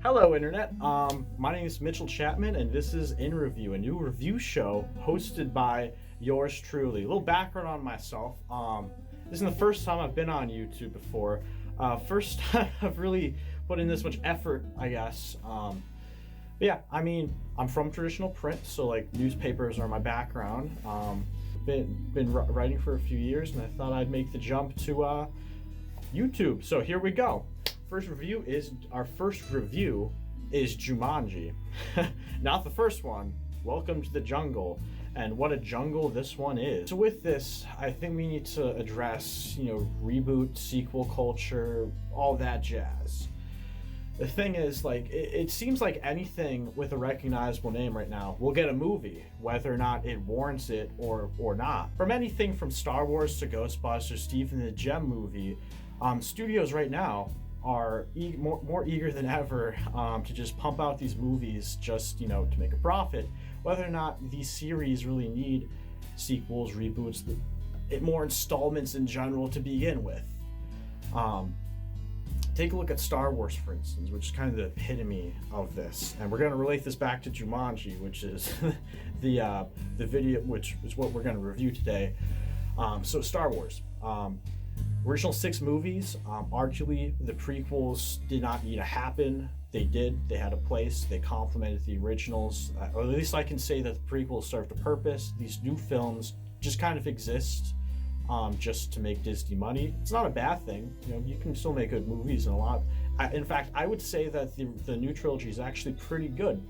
Hello, Internet. My name is Mitchell Chapman, and this is InReview, a new review show hosted by yours truly. A little background on myself. This is the first time I've been on YouTube before. First time I've really put in this much effort, I guess. But yeah, I mean, I'm from traditional print, so like newspapers are my background. Been writing for a few years, and I thought I'd make the jump to YouTube. So here we go. Our first review is Jumanji. Not the first one. Welcome to the jungle. And what a jungle this one is. So with this, I think we need to address, reboot, sequel culture, all that jazz. The thing is, it seems like anything with a recognizable name right now will get a movie, whether or not it warrants it or not. From anything from Star Wars to Ghostbusters, Stephen the Gem movie, studios right now are more eager than ever to just pump out these movies just to make a profit, whether or not these series really need sequels, reboots, more installments in general to begin with. Take a look at Star Wars, for instance, which is kind of the epitome of this, and we're going to relate this back to Jumanji, which is the video, which is what we're going to review today. So Star Wars. Original 6 movies, arguably the prequels did not need to happen. They did. They had a place. They complemented the originals. Or at least I can say that the prequels served a purpose. These new films just kind of exist just to make Disney money. It's not a bad thing. You can still make good movies and a lot. In fact, I would say that the new trilogy is actually pretty good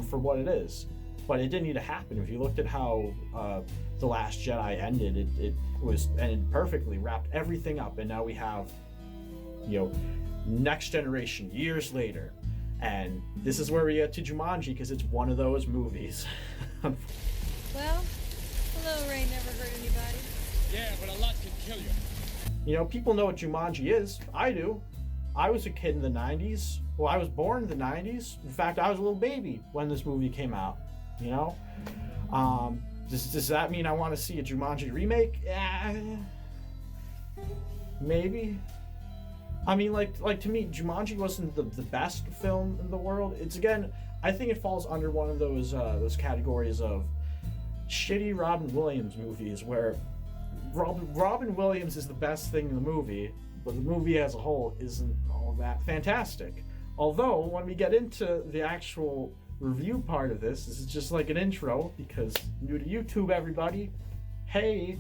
for what it is. But it didn't need to happen. If you looked at how The Last Jedi ended, it ended perfectly, wrapped everything up, and now we have, next generation, years later. And this is where we get to Jumanji, because it's one of those movies. Well, hello, rain never hurt anybody. Yeah, but a lot can kill you. People know what Jumanji is. I do. I was a kid in the 90s. Well, I was born in the 90s. In fact, I was a little baby when this movie came out. Does that mean I want to see a Jumanji remake? Maybe. I mean, like to me, Jumanji wasn't the best film in the world. It's, again, I think it falls under one of those categories of shitty Robin Williams movies where Robin Williams is the best thing in the movie, but the movie as a whole isn't all that fantastic. Although when we get into the actual review part of this is just like an intro, because new to YouTube, everybody, hey,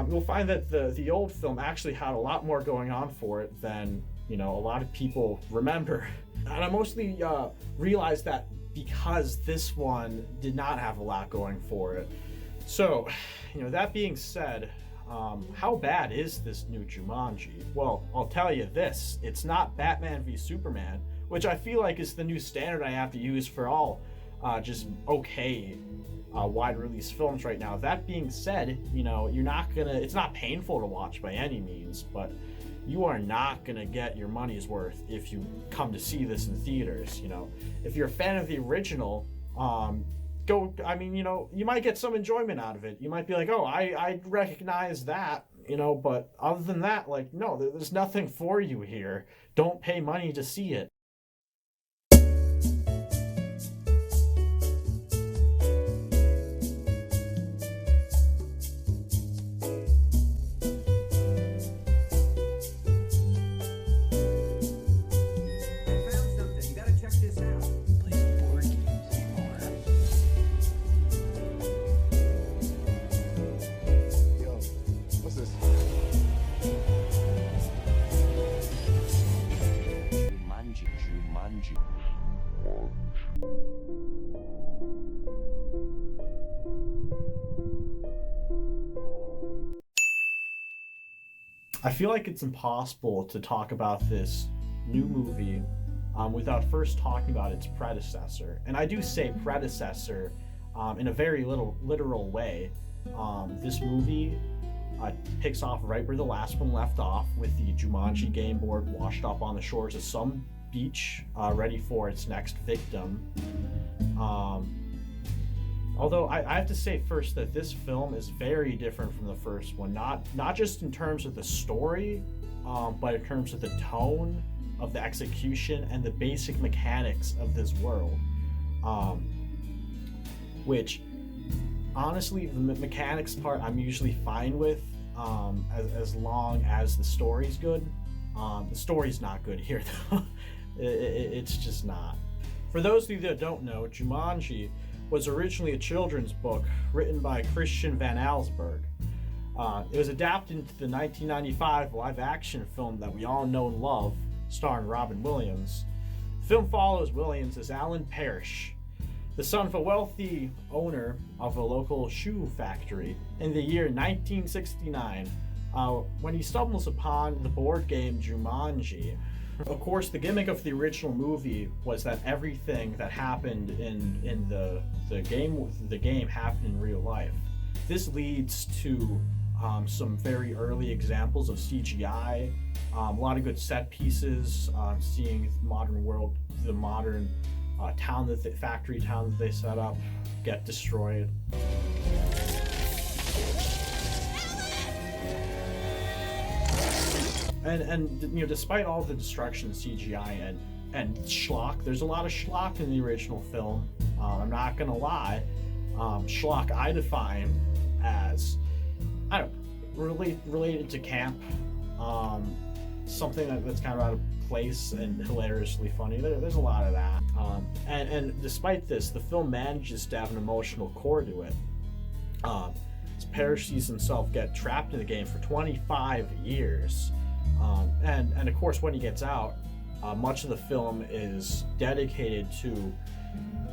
you'll find that the old film actually had a lot more going on for it than a lot of people remember. And I mostly realized that because this one did not have a lot going for it. So that being said, how bad is this new Jumanji? Well, I'll tell you this, it's not Batman v Superman, which I feel like is the new standard I have to use for all just okay wide release films right now. That being said, it's not painful to watch by any means, but you are not gonna get your money's worth if you come to see this in theaters. If you're a fan of the original, you might get some enjoyment out of it. You might be like, oh, I recognize that, but other than that, no, there's nothing for you here. Don't pay money to see it. I feel like it's impossible to talk about this new movie without first talking about its predecessor. And I do say predecessor in a very literal way. This movie Picks off right where the last one left off, with the Jumanji game board washed up on the shores of some beach, ready for its next victim. Although I have to say first that this film is very different from the first one, not just in terms of the story, but in terms of the tone of the execution and the basic mechanics of this world, which honestly, the mechanics part I'm usually fine with, as long as the story's good. The story's not good here though. It's just not. For those of you that don't know, Jumanji was originally a children's book written by Christian Van Allsburg. It was adapted into the 1995 live-action film that we all know and love, starring Robin Williams. The film follows Williams as Alan Parrish, the son of a wealthy owner of a local shoe factory, in the year 1969, when he stumbles upon the board game Jumanji. Of course, the gimmick of the original movie was that everything that happened in the game happened in real life. This leads to some very early examples of CGI, a lot of good set pieces, seeing the modern world, the modern factory town that they set up get destroyed. And you know, despite all the destruction, CGI and schlock, there's a lot of schlock in the original film. I'm not gonna lie, schlock I define as, I don't know, related to camp, something that's kind of out of place and hilariously funny. There's a lot of that. And despite this, the film manages to have an emotional core to it. Parrish sees himself get trapped in the game for 25 years. And of course, when he gets out, much of the film is dedicated to,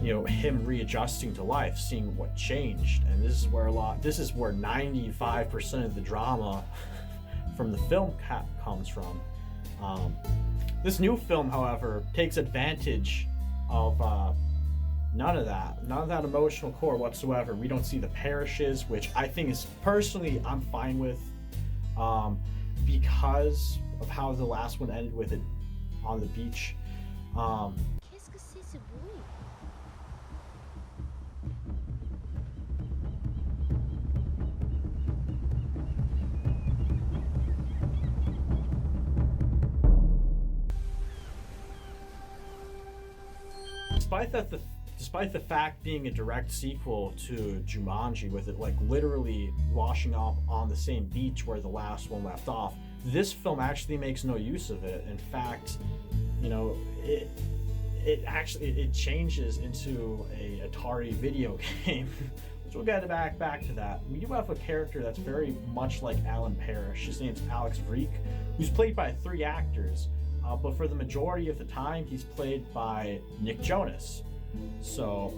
you know, him readjusting to life, seeing what changed. And this is where 95% of the drama from the film comes from. This new film, however, takes advantage of none of that emotional core whatsoever. We don't see the Parrishes, which I think is, personally, I'm fine with, because of how the last one ended with it on the beach. Qu'est-ce que c'est ce bruit? Despite the fact being a direct sequel to Jumanji, with it like literally washing up on the same beach where the last one left off, this film actually makes no use of it. In fact, you know, it changes into a Atari video game, which we'll get back to that. We do have a character that's very much like Alan Parrish. His name's Alex Vreek, who's played by 3 actors, but for the majority of the time, he's played by Nick Jonas. So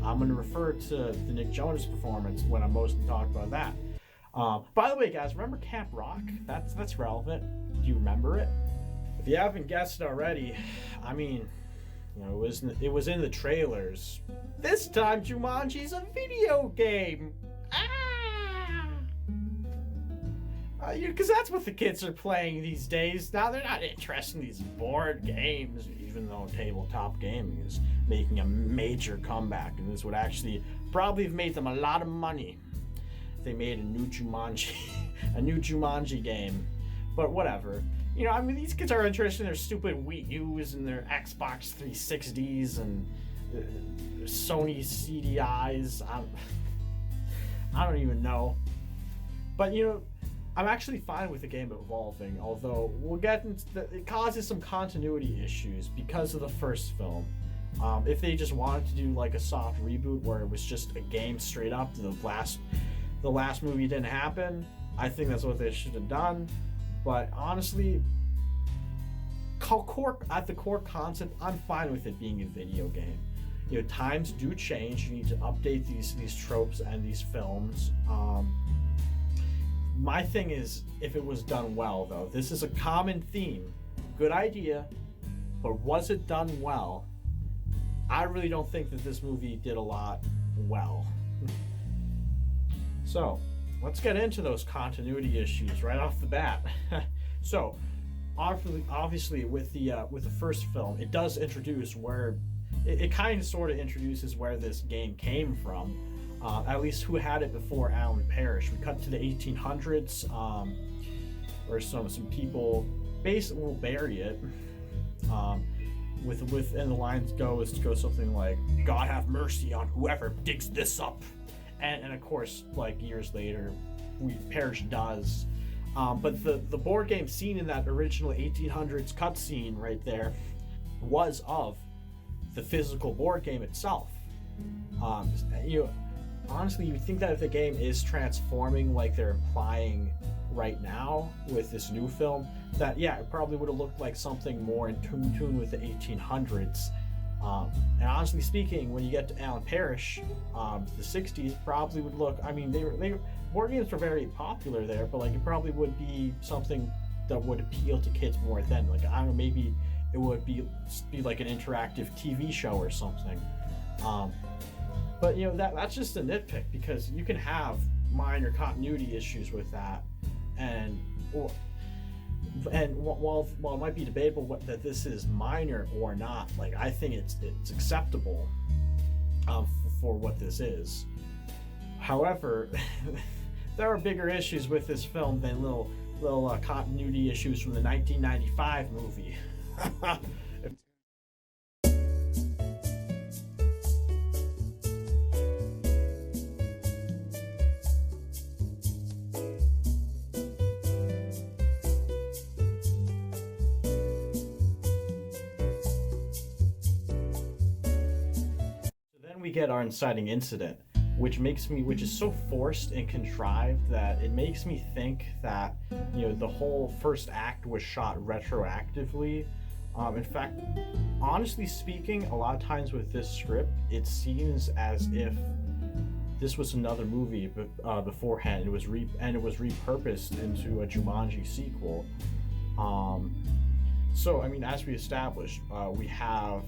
I'm going to refer to the Nick Jonas performance when I'm mostly talking about that. By the way, guys, remember Camp Rock? That's relevant. Do you remember it? If you haven't guessed it already, I mean, you know, it was in the trailers. This time, Jumanji's a video game. Because that's what the kids are playing these days. Now they're not interested in these board games, even though tabletop gaming is making a major comeback, and this would actually probably have made them a lot of money if they made a new Jumanji game. But whatever. You know, I mean, these kids are interested in their stupid Wii U's and their Xbox 360s and Sony CDIs. I don't even know. But, you know, I'm actually fine with the game evolving, although we'll get into it causes some continuity issues because of the first film. If they just wanted to do like a soft reboot where it was just a game straight up, the last movie didn't happen, I think that's what they should have done. But honestly, at the core concept, I'm fine with it being a video game. You know, times do change. You need to update these tropes and these films. My thing is, if it was done well, though, this is a common theme. Good idea, but was it done well? I really don't think that this movie did a lot well. So, let's get into those continuity issues right off the bat. So, obviously, with the first film, it does introduce where it kind of sort of introduces where this game came from. At least who had it before Alan Parrish. We cut to the 1800s, where some people basically will bury it. And the lines go something like, "God have mercy on whoever digs this up," and of course, like years later, Parrish does. But the board game scene in that original 1800s cutscene right there was of the physical board game itself. Honestly, you think that if the game is transforming like they're implying right now with this new film, that it probably would have looked like something more in tune with the 1800s. And honestly speaking, when you get to Alan Parrish, the 60s probably would look. I mean, they board games were very popular there, but like it probably would be something that would appeal to kids more then. Like I don't know, maybe it would be like an interactive TV show or something. But that's just a nitpick, because you can have minor continuity issues with that, and while it might be debatable that this is minor or not, like I think it's acceptable for what this is. However, there are bigger issues with this film than little continuity issues from the 1995 movie. We get our inciting incident, which is so forced and contrived that it makes me think that the whole first act was shot retroactively. In fact, honestly speaking, a lot of times with this script, it seems as if this was another movie beforehand. It was repurposed into a Jumanji sequel. So I mean, as we established, we have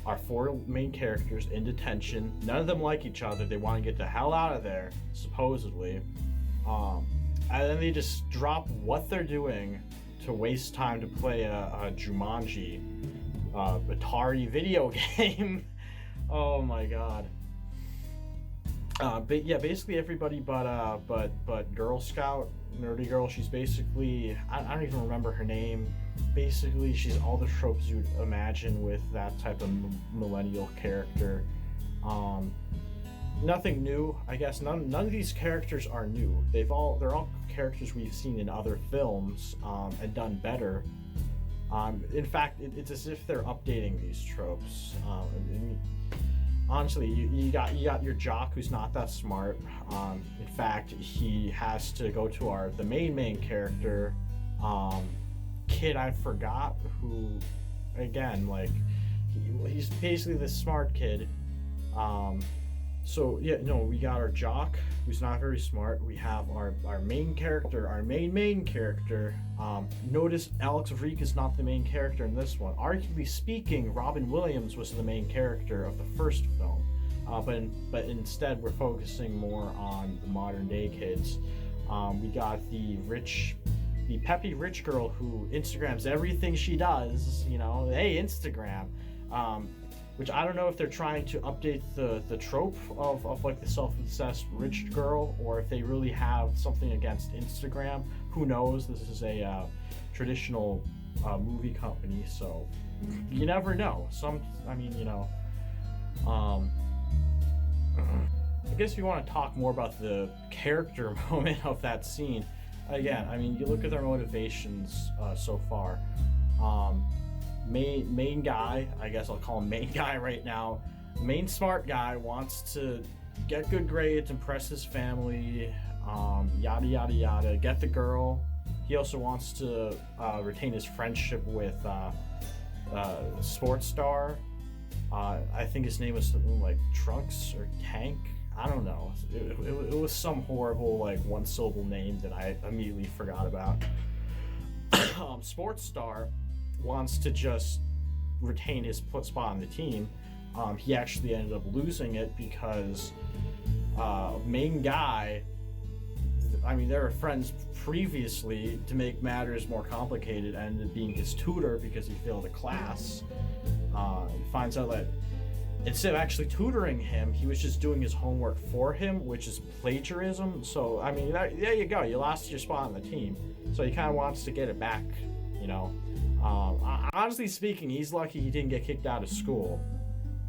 our four main characters in detention. None of them like each other. They want to get the hell out of there, supposedly. And then they just drop what they're doing to waste time to play a Jumanji Atari video game. Oh my god. But yeah, basically everybody but Girl Scout, nerdy girl. She's basically, I don't even remember her name. Basically, she's all the tropes you'd imagine with that type of millennial character. Nothing new, I guess. None of these characters are new. They're all characters we've seen in other films and done better. In fact, it's as if they're updating these tropes. Honestly, you got your jock who's not that smart. In fact, he has to go to the main character, kid I forgot who, again, like he's basically this smart kid. So yeah, no, we got our jock who's not very smart. We have our main character, our main character. Notice Alex Vriek is not the main character in this one. Arguably speaking, Robin Williams was the main character of the first film, but instead we're focusing more on the modern day kids. We got the peppy rich girl who Instagrams everything she does. Hey, Instagram. Which I don't know if they're trying to update the trope of like the self-obsessed rich girl, or if they really have something against Instagram. Who knows? This is a traditional movie company, so you never know. I guess if you want to talk more about the character moment of that scene, again, I mean, you look at their motivations so far. Main guy, I guess I'll call him main guy right now. Main smart guy wants to get good grades, impress his family, yada yada yada, get the girl. He also wants to retain his friendship with sports star. I think his name was something like Trunks or Tank. I don't know. It was some horrible like one syllable name that I immediately forgot about. Sports star wants to just retain his spot on the team. He actually ended up losing it because main guy, I mean, they were friends previously. To make matters more complicated, ended up being his tutor because he failed a class. He finds out that instead of actually tutoring him, he was just doing his homework for him, which is plagiarism. So, I mean, there you go. You lost your spot on the team. So he kind of wants to get it back, you know. Honestly speaking, he's lucky he didn't get kicked out of school.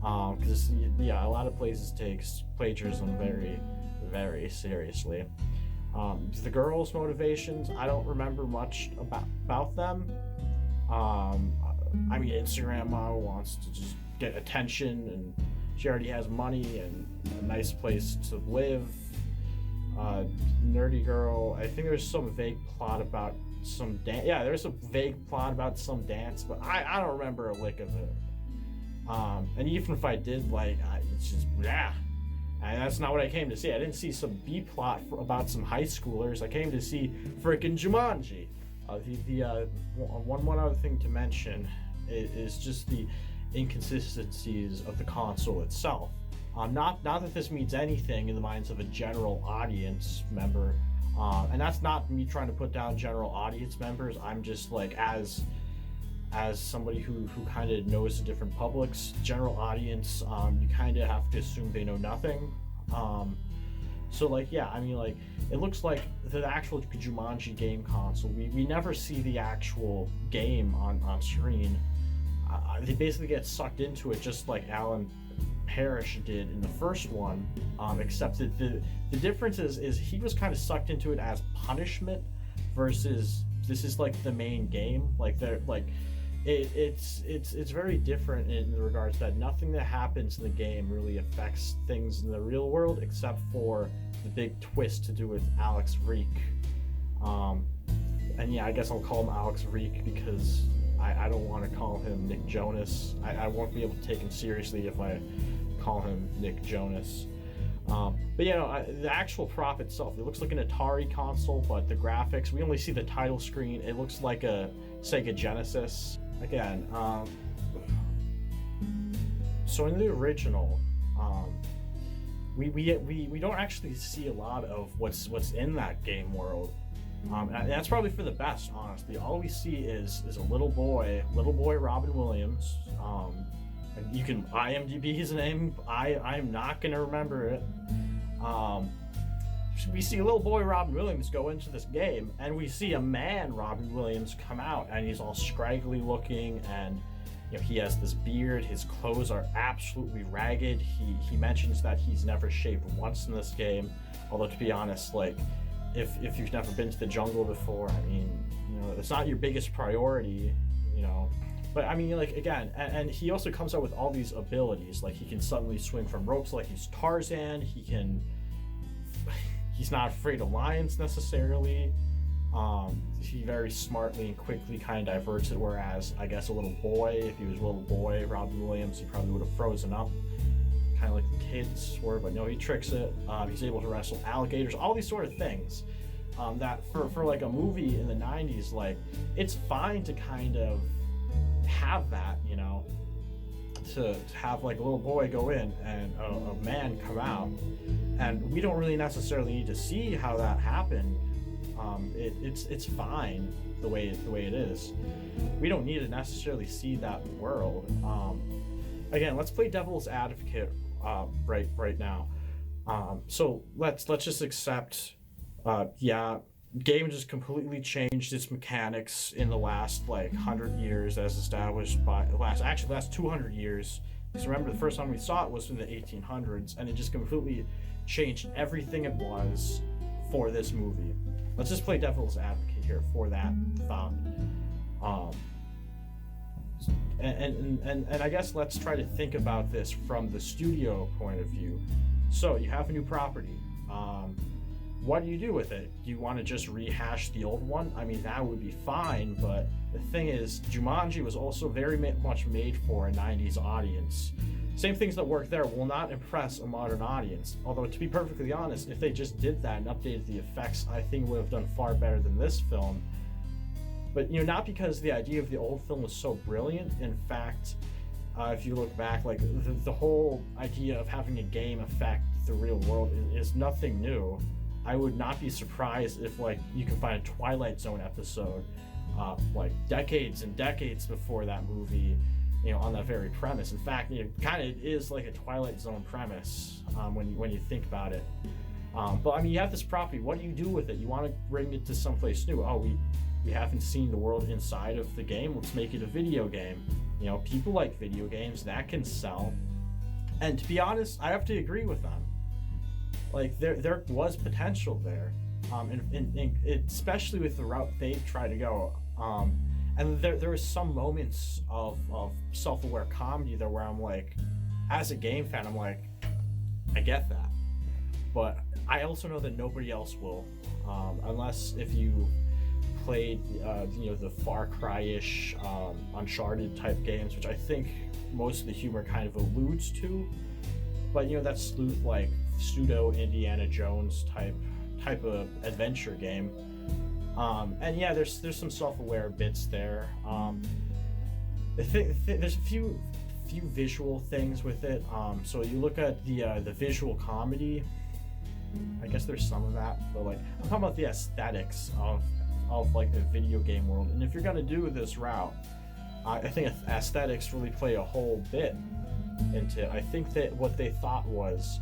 Because, yeah, a lot of places take plagiarism very, very seriously. The girls' motivations, I don't remember much about them. I mean, Instagram model wants to just get attention, and she already has money and a nice place to live. Nerdy girl, I think there's some vague plot about some dance. Yeah, there's a vague plot about some dance, but I don't remember a lick of it. And even if I did, like, it's just, yeah. And that's not what I came to see. I didn't see some B plot about some high schoolers. I came to see freaking Jumanji. One other thing to mention is just the inconsistencies of the console itself. Not that this means anything in the minds of a general audience member, and that's not me trying to put down general audience members. I'm just like, as somebody who kind of knows the different publics, general audience, you kind of have to assume they know nothing. So, like, yeah, I mean, like, it looks like the actual Jumanji game console, we never see the actual game on screen. They basically get sucked into it just like Alan Parrish did in the first one, except that the difference is he was kind of sucked into it as punishment versus this is like the main game. Like, they're like, it's very different in regards that nothing that happens in the game really affects things in the real world except for the big twist to do with Alex Reek. And yeah, I guess I'll call him Alex Reek because I don't want to call him Nick Jonas. I won't be able to take him seriously if I call him Nick Jonas. But you know, the actual prop itself, it looks like an Atari console, but the graphics, we only see the title screen. It looks like a Sega Genesis. Again, so in the original, we don't actually see a lot of what's in that game world. And that's probably for the best, honestly. All we see is a little boy Robin Williams. And you can IMDb his name. I'm not gonna remember it. We see a little boy Robin Williams go into this game, and we see a man Robin Williams come out, and he's all scraggly looking, and you know, he has this beard. His clothes are absolutely ragged. He mentions that he's never shaved once in this game. Although, to be honest, like, if you've never been to the jungle before, I mean, you know, it's not your biggest priority, you know. But I mean, like, again, and he also comes out with all these abilities. Like, he can suddenly swing from ropes like he's Tarzan. He's not afraid of lions necessarily. He very smartly and quickly kind of diverts it, whereas I guess a little boy, if he was a little boy, Robin Williams, he probably would have frozen up, kind of like the kids were, but no, he tricks it. He's able to wrestle alligators, all these sort of things that for like a movie in the 90s, like, it's fine to kind of have that, you know, to have like a little boy go in and a man come out, and we don't really necessarily need to see how that happened. It's fine the way it is. We don't need to necessarily see that world. Again, let's play devil's advocate right now. So let's just accept, game just completely changed its mechanics in the last like 100 years, as established by the last 200 years. Because remember, the first time we saw it was in the 1800s, and it just completely changed everything it was for this movie. Let's just play devil's advocate here for that thought. And I guess let's try to think about this from the studio point of view. So you have a new property. What do you do with it? Do you want to just rehash the old one? I mean, that would be fine, but the thing is, Jumanji was also very much made for a 90s audience. Same things that work there will not impress a modern audience. Although, to be perfectly honest, if they just did that and updated the effects, I think it would have done far better than this film. But, you know, not because the idea of the old film was so brilliant. In fact, if you look back, like, the whole idea of having a game affect the real world is nothing new. I would not be surprised if like you can find a Twilight Zone episode like decades and decades before that movie, on that very premise. In fact, kind of is like a Twilight Zone premise when you think about it. But I mean, you have this property. What do you do with it? You want to bring it to someplace new. Oh, we haven't seen the world inside of the game. Let's make it a video game. People like video games. That can sell. And to be honest, I have to agree with them. Like there was potential there, and especially with the route they try to go. And there was some moments of self-aware comedy there where I'm like, as a game fan, I'm like, I get that, but I also know that nobody else will, unless if you played the Far Cry-ish, Uncharted type games, which I think most of the humor kind of alludes to. But that's like pseudo Indiana Jones type of adventure game. And yeah, there's some self-aware bits there. There's a few visual things with it. So you look at the visual comedy. I guess there's some of that, but like I'm talking about the aesthetics of like the video game world. And if you're gonna do this route, I think aesthetics really play a whole bit into it. I think that what they thought was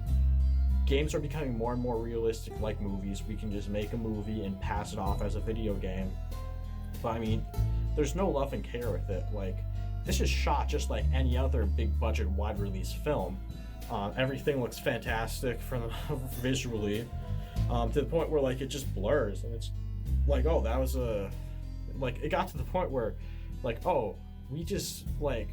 games are becoming more and more realistic like movies. We can just make a movie and pass it off as a video game. But I mean, there's no love and care with it. Like, this is shot just like any other big budget wide release film. Everything looks fantastic visually, to the point where like it just blurs, and it's like, oh, that was it got to the point where like, oh, we just we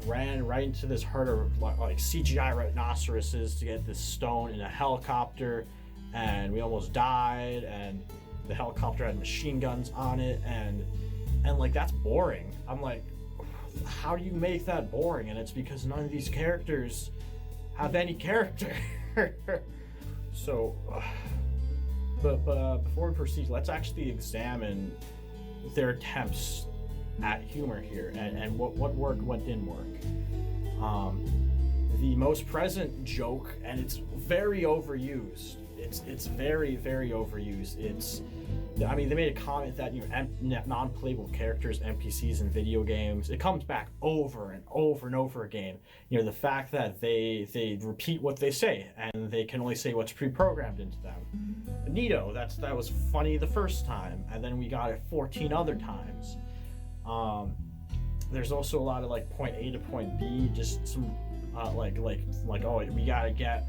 ran right into this herd of like CGI rhinoceroses to get this stone in a helicopter, and we almost died, and the helicopter had machine guns on it, and like that's boring. I'm like, how do you make that boring? And it's because none of these characters have any character. So but before we proceed, let's actually examine their attempts at humor here, and what worked, what didn't work. The most present joke, and it's very overused. It's very, very overused. I mean, they made a comment that non-playable characters, NPCs in video games, it comes back over and over and over again. The fact that they repeat what they say, and they can only say what's pre-programmed into them. Neato, that was funny the first time, and then we got it 14 other times. There's also a lot of like point A to point B, just some like oh, we gotta get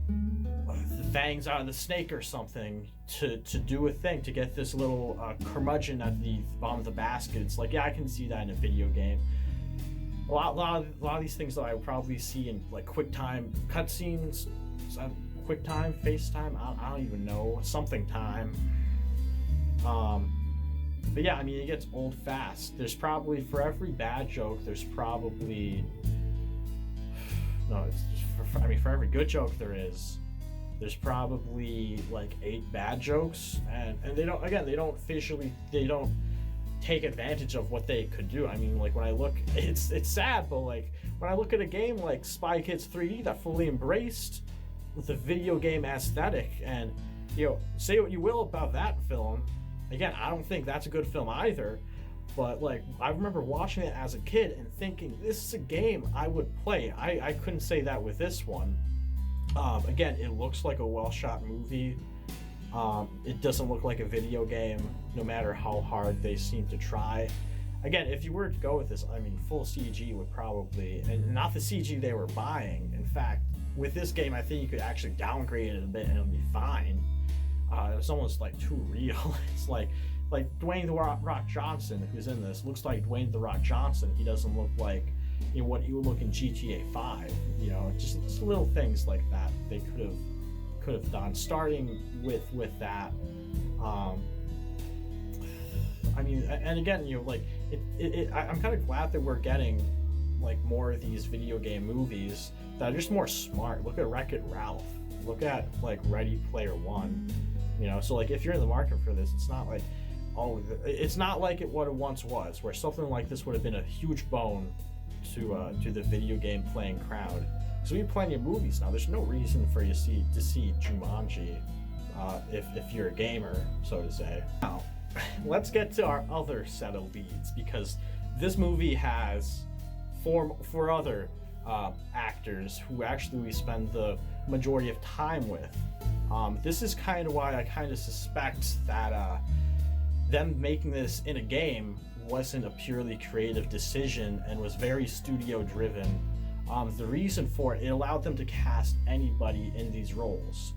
the fangs out of the snake or something to do a thing, to get this little curmudgeon at the bottom of the basket. It's like, yeah, I can see that in a video game. A lot of these things that I would probably see in like QuickTime cutscenes, QuickTime, FaceTime, I don't even know, something time. But yeah, I mean, it gets old fast. There's probably, for every bad joke, there's probably for every good joke there's probably like 8 bad jokes, and they don't take advantage of what they could do. I mean, like when I look, it's sad, but like when I look at a game like Spy Kids 3D that fully embraced the video game aesthetic, and say what you will about that film, again, I don't think that's a good film either, but like I remember watching it as a kid and thinking, this is a game I would play. I couldn't say that with this one. Again, it looks like a well-shot movie. It doesn't look like a video game, no matter how hard they seem to try. Again, if you were to go with this, I mean, full CG would probably, and not the CG they were buying. In fact, with this game, I think you could actually downgrade it a bit and it'll be fine. It's almost like too real. It's like Dwayne The Rock Johnson, who's in this, looks like Dwayne The Rock Johnson. He doesn't look like what he would look in GTA 5. Just little things like that they could have done. Starting with that. I mean, and again, I'm kind of glad that we're getting like more of these video game movies that are just more smart. Look at Wreck-It Ralph. Look at like Ready Player One. So like if you're in the market for this, it's not like it's not like what it once was, where something like this would have been a huge bone to the video game playing crowd. Because we have plenty of movies now. There's no reason for you to see Jumanji if you're a gamer, so to say. Now, let's get to our other set of leads, because this movie has four other actors who actually we spend the majority of time with. This is kind of why I kind of suspect that them making this in a game wasn't a purely creative decision and was very studio driven. The reason for it allowed them to cast anybody in these roles.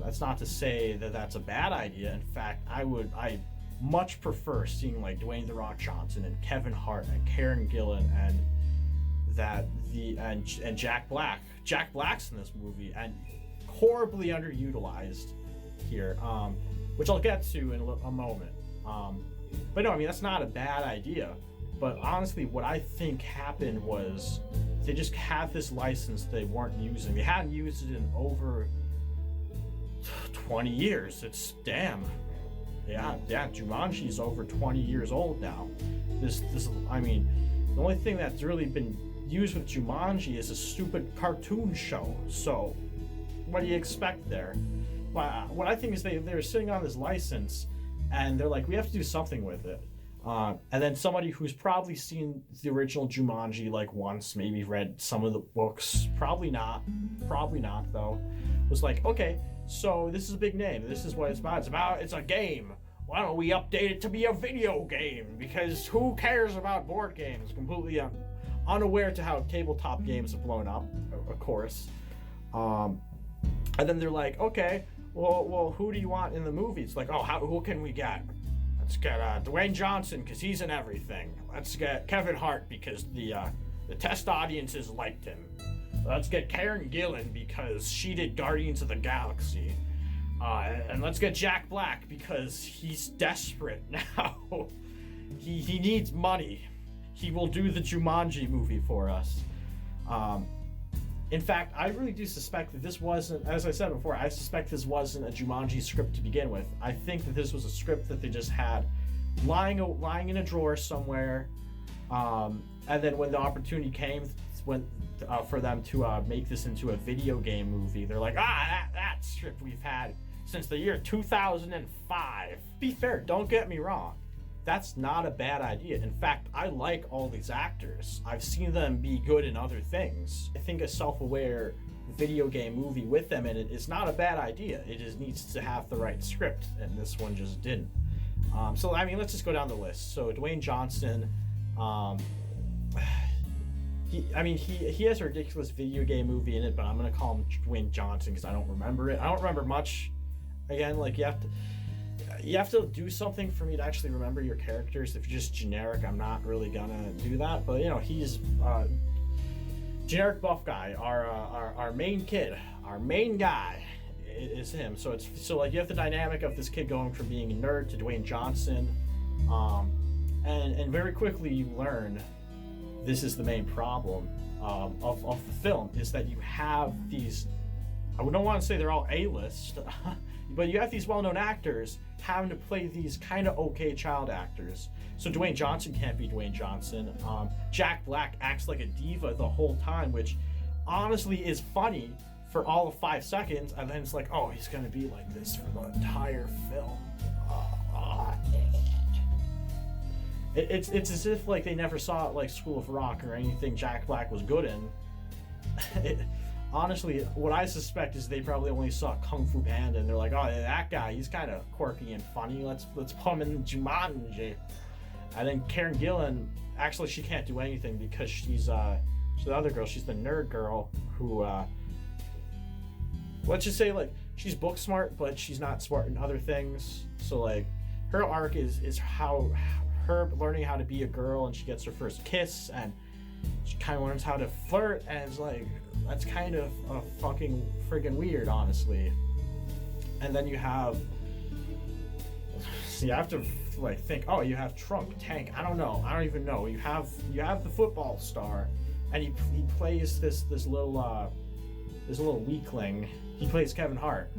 That's not to say that that's a bad idea. In fact, I much prefer seeing like Dwayne "The Rock" Johnson and Kevin Hart and Karen Gillan and Jack Black. Jack Black's in this movie and horribly underutilized here, which I'll get to in a moment. But no, I mean, that's not a bad idea. But honestly, what I think happened was they just have this license they weren't using. They hadn't used it in over 20 years. It's yeah, Jumanji's over 20 years old now. I mean, the only thing that's really been used with Jumanji is a stupid cartoon show. So, what do you expect there? What I think is they're sitting on this license, and they're like, we have to do something with it. And then somebody who's probably seen the original Jumanji like once, maybe read some of the books, probably not though, was like, okay, so this is a big name. This is what it's about. It's a game. Why don't we update it to be a video game? Because who cares about board games? Completely unaware to how tabletop games have blown up, of course. And then they're like, okay, well, who do you want in the movie? It's like, who can we get? Let's get Dwayne Johnson because he's in everything. Let's get Kevin Hart because the test audiences liked him. Let's get Karen Gillan because she did Guardians of the Galaxy. And let's get Jack Black because he's desperate now. He needs money. He will do the Jumanji movie for us. In fact, I really do suspect that this wasn't, as I said before, I suspect this wasn't a Jumanji script to begin with. I think that this was a script that they just had lying in a drawer somewhere. And then when the opportunity came for them to make this into a video game movie, they're like, that script we've had since the year 2005. Be fair, don't get me wrong. That's not a bad idea. In fact, I like all these actors. I've seen them be good in other things. I think a self-aware video game movie with them in it is not a bad idea. It just needs to have the right script, and this one just didn't. So, I mean, let's just go down the list. So, Dwayne Johnson, he has a ridiculous video game movie in it, but I'm going to call him Dwayne Johnson because I don't remember it. I don't remember much. Again, like, you have to do something for me to actually remember your characters. If you're just generic, I'm not really gonna do that. But he's generic buff guy. Our main kid, our main guy is him. So like you have the dynamic of this kid going from being a nerd to Dwayne Johnson, and very quickly you learn this is the main problem of the film is that you have these. I don't want to say they're all A-list, but you have these well-known actors having to play these kind of okay child actors. So Dwayne Johnson can't be Dwayne Johnson. Jack Black acts like a diva the whole time, which honestly is funny for all of 5 seconds, and then it's like, oh, he's gonna be like this for the entire film. It's as if like they never saw like School of Rock or anything Jack Black was good in. Honestly, what I suspect is they probably only saw Kung Fu Panda and they're like, oh, that guy, he's kind of quirky and funny. Let's put him in Jumanji. And then Karen Gillan, actually, she can't do anything because she's the other girl. She's the nerd girl who, let's just say, like, she's book smart, but she's not smart in other things. So, like, her arc is how her learning how to be a girl, and she gets her first kiss, and she kind of learns how to flirt, and it's like, that's kind of fucking friggin' weird, honestly. And then you have to like think, oh, you have Trump, Tank, I don't even know. You have the football star, and he plays this little weakling. He plays Kevin Hart,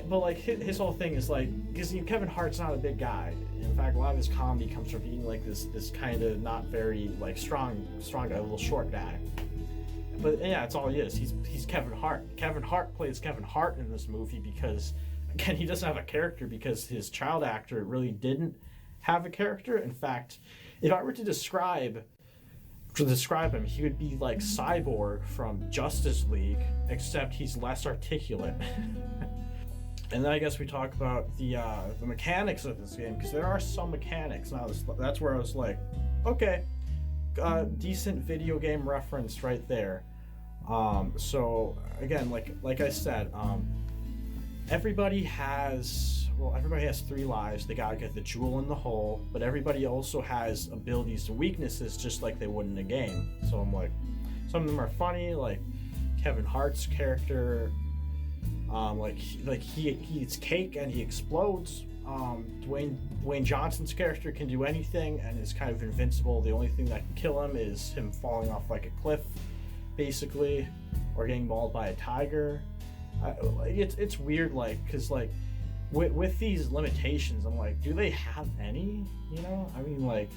but like his whole thing is like, because Kevin Hart's not a big guy. In fact, a lot of his comedy comes from being like this kind of not very like strong guy, a little short guy. But yeah, that's all he is. He's Kevin Hart. Kevin Hart plays Kevin Hart in this movie because, again, he doesn't have a character because his child actor really didn't have a character. In fact, if I were to describe him, he would be like Cyborg from Justice League, except he's less articulate. And then I guess we talk about the mechanics of this game, because there are some mechanics. Now that's where I was like, okay, decent video game reference right there. So again, like I said, everybody has 3 lives. They gotta get the jewel in the hole, but everybody also has abilities and weaknesses just like they would in a game. So I'm like, some of them are funny, like Kevin Hart's character, he eats cake and he explodes. Dwayne Johnson's character can do anything and is kind of invincible. The only thing that can kill him is him falling off like a cliff, basically, or getting mauled by a tiger. It's weird, like, because like with these limitations, I'm like, do they have any? You know, I mean, like,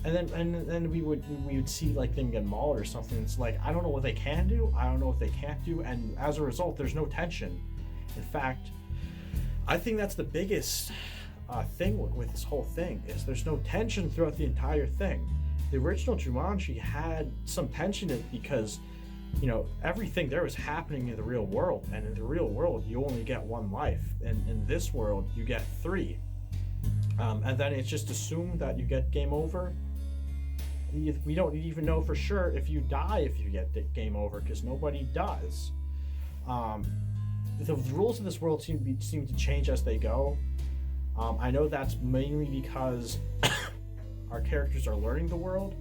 and then we would see like them get mauled or something. It's like, I don't know what they can do, I don't know what they can't do, and as a result, there's no tension. In fact, I think that's the biggest thing with this whole thing, is there's no tension throughout the entire thing. The original Jumanji had some tension in it because, you know, everything there was happening in the real world, and in the real world you only get 1 life, and in this world you get 3, and then it's just assumed that you get game over. We don't even know for sure if you die if you get game over, because nobody does. The rules of this world seem to change as they go. I know that's mainly because our characters are learning the world,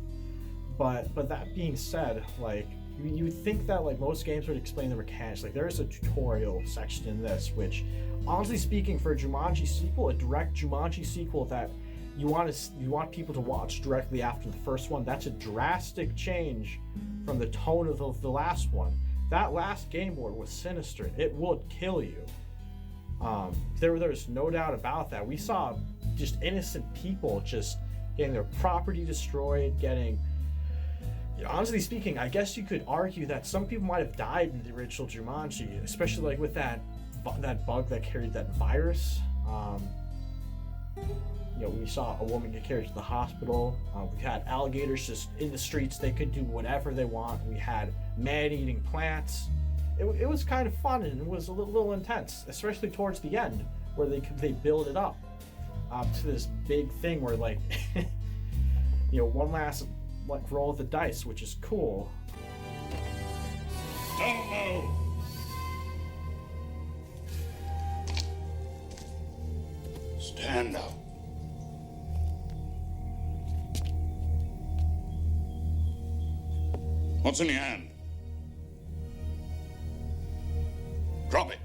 but that being said, like, you would think that like most games would explain the mechanics. Like, there is a tutorial section in this, which, honestly speaking, for a Jumanji sequel, a direct Jumanji sequel that you want people to watch directly after the first one, that's a drastic change from the tone of the last one. That last game board was sinister. It would kill you. There's no doubt about that. We saw just innocent people just getting their property destroyed, getting... Honestly speaking, I guess you could argue that some people might have died in the original Jumanji, especially like with that bug that carried that virus. We saw a woman get carried to the hospital. We had alligators just in the streets. They could do whatever they want. We had man-eating plants. It was kind of fun, and it was a little intense, especially towards the end, where they build it up to this big thing where, like, one last roll of the dice, which is cool. Don't move! Stand up. What's in your hand? Drop it.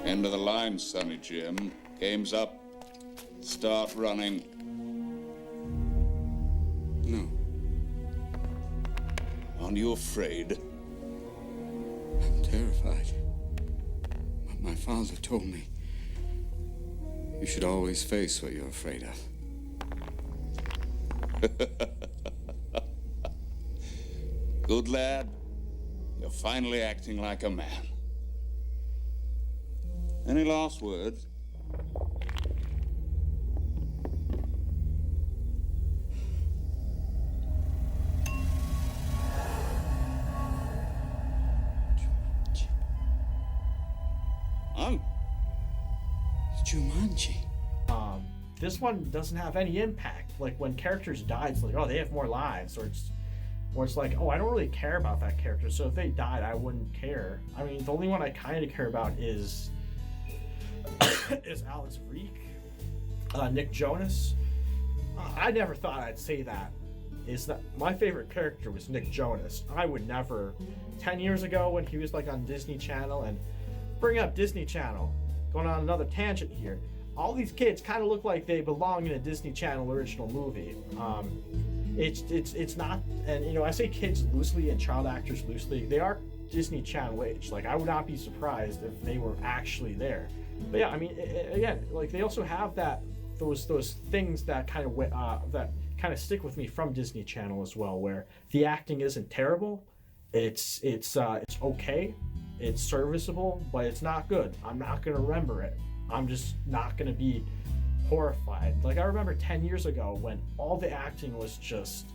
End of the line, Sonny Jim. Game's up. Start running. No. Aren't you afraid? I'm terrified. My father told me you should always face what you're afraid of. Good lad. You're finally acting like a man. Any last words? Jumanji. This one doesn't have any impact. Like, when characters die, it's like, oh, they have more lives, or it's like, oh, I don't really care about that character, so if they died, I wouldn't care. I mean, the only one I kind of care about is Alex Reek, Nick Jonas. I never thought I'd say that. Is that my favorite character was Nick Jonas. I would never, 10 years ago when he was like on Disney Channel, and bring up Disney Channel, going on another tangent here. All these kids kind of look like they belong in a Disney Channel original movie. It's not, and I say kids loosely and child actors loosely. They are Disney Channel age. Like, I would not be surprised if they were actually there. But yeah, I mean, again, like, they also have those things that kind of stick with me from Disney Channel as well, where the acting isn't terrible, it's okay, it's serviceable, but it's not good. I'm not gonna remember it. I'm just not gonna be horrified. Like, I remember 10 years ago when all the acting was just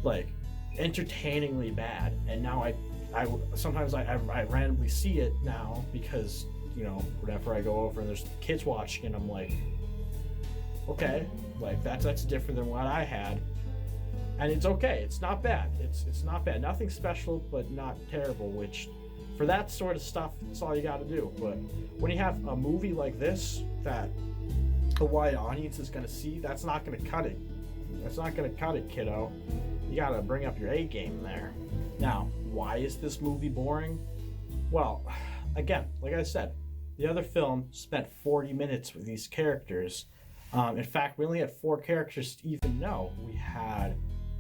like entertainingly bad, and now I sometimes I randomly see it now because, you know, whenever I go over and there's kids watching, and I'm like, okay, like that's different than what I had, and it's okay. It's not bad. It's not bad. Nothing special, but not terrible. Which, for that sort of stuff, that's all you got to do. But when you have a movie like this that a wide audience is going to see, that's not going to cut it. That's not going to cut it, kiddo. You got to bring up your A game there. Now, why is this movie boring? Well, again, like I said, the other film spent 40 minutes with these characters. In fact, we only had 4 characters to even know. We had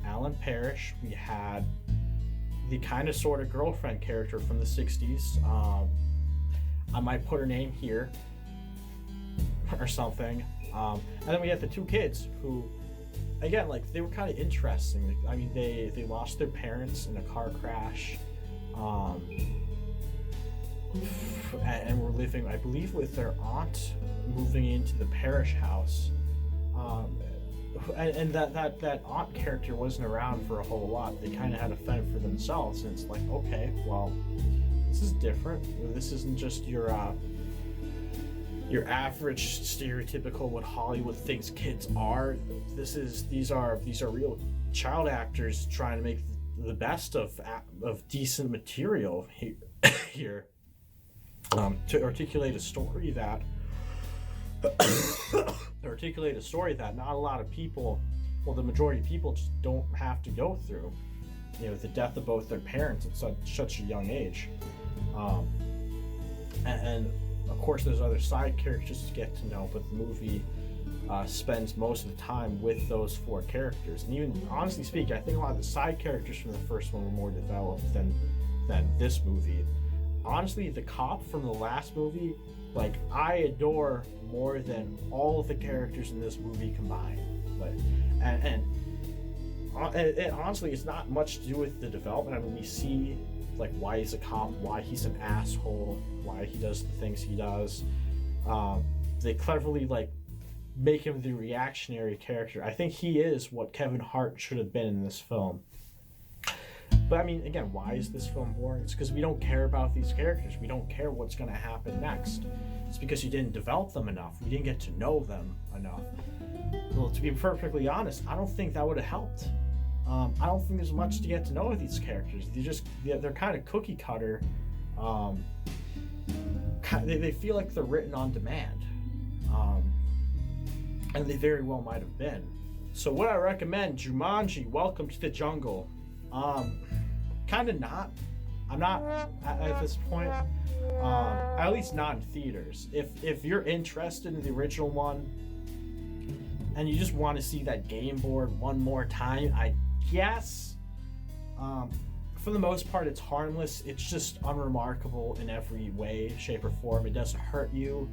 Alan Parrish, we had the kind of sort of girlfriend character from the 60s. I might put her name here or something. And then we had the 2 kids who, again, like, they were kind of interesting. I mean, they lost their parents in a car crash, and were living, I believe, with their aunt, moving into the parish house. And that aunt character wasn't around for a whole lot. They kind of had to fend for themselves, and it's like, okay, well, this is different. This isn't just your average stereotypical what Hollywood thinks kids are. These are real child actors trying to make the best of decent material here, to articulate a story that not a lot of people, well, the majority of people, just don't have to go through. You know, the death of both their parents at such a young age, and of course there's other side characters to get to know, but the movie spends most of the time with those 4 characters. And even, honestly speaking, I think a lot of the side characters from the first one were more developed than this movie. Honestly, the cop from the last movie, like, I adore more than all of the characters in this movie combined. Like, and honestly, it's not much to do with the development. I mean, we see, like, why he's a cop, why he's an asshole, why he does the things he does. They cleverly, like, make him the reactionary character. I think he is what Kevin Hart should have been in this film. But I mean, again, why is this film boring? It's because we don't care about these characters. We don't care what's going to happen next. It's because you didn't develop them enough. We didn't get to know them enough. Well, to be perfectly honest, I don't think that would have helped. I don't think there's much to get to know with these characters. They're kind of cookie cutter. They feel like they're written on demand. And they very well might have been. So what I recommend, Jumanji, Welcome to the Jungle. Kind of not. I'm not at this point. At least not in theaters. If you're interested in the original one and you just want to see that game board one more time, I guess. For the most part, it's harmless. It's just unremarkable in every way, shape, or form. It doesn't hurt you.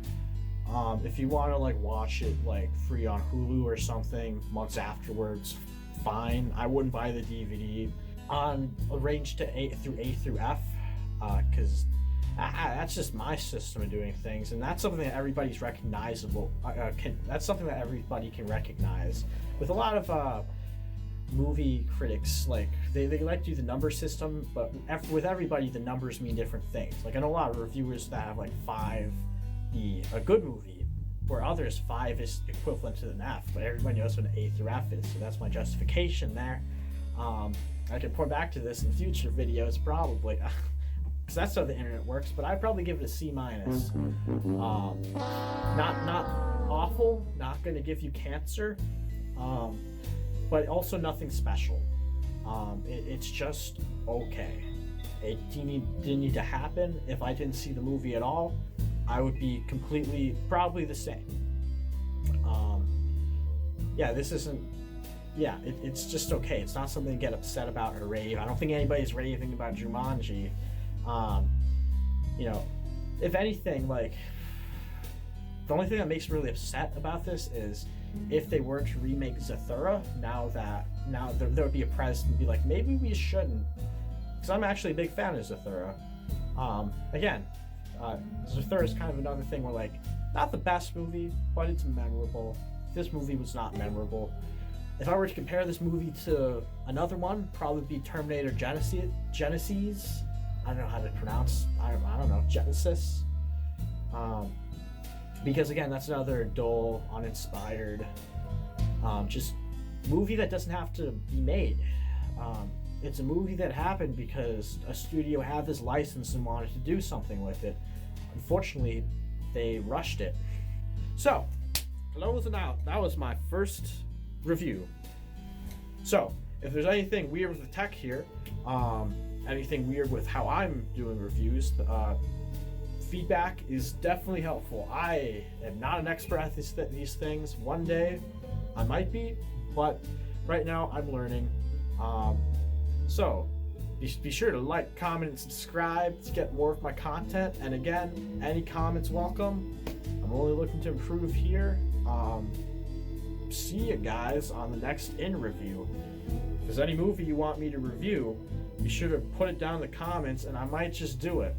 If you want to, like, watch it, like, free on Hulu or something months afterwards, fine. I wouldn't buy the DVD on a range to A through F, because that's just my system of doing things, and that's something that everybody's recognizable. That's something that everybody can recognize. With a lot of movie critics, like, they like to do the number system, but with everybody, the numbers mean different things. Like, I know a lot of reviewers that have, like, 5 be a good movie, where others 5 is equivalent to an F, but everybody knows what an A through F is, so that's my justification there. I can point back to this in future videos, probably, because that's how the internet works, but I'd probably give it a C-. Not awful, not going to give you cancer, but also nothing special. It's just okay. It didn't need to happen. If I didn't see the movie at all, I would be probably the same. It's just okay. It's not something to get upset about or rave. I don't think anybody's raving about Jumanji. You know, if anything, like, the only thing that makes me really upset about this is if they were to remake Zathura, now there would be a precedent to be like, maybe we shouldn't, because I'm actually a big fan of Zathura. Again, Zathura is kind of another thing where, like, not the best movie, but it's memorable. This movie was not memorable. If I were to compare this movie to another one, probably be Terminator Genesis. I don't know how to pronounce. I don't know, Genesis. Because again, that's another dull, uninspired, just movie that doesn't have to be made. It's a movie that happened because a studio had this license and wanted to do something with it. Unfortunately, they rushed it. So, closing out, that was my first review. So, if there's anything weird with the tech here, anything weird with how I'm doing reviews, feedback is definitely helpful. I am not an expert at these things. One day I might be, but right now I'm learning. So be sure to like, comment, and subscribe to get more of my content. And again, any comments welcome. I'm only looking to improve here. See you guys on the next InReview. If there's any movie you want me to review, be sure to put it down in the comments and I might just do it.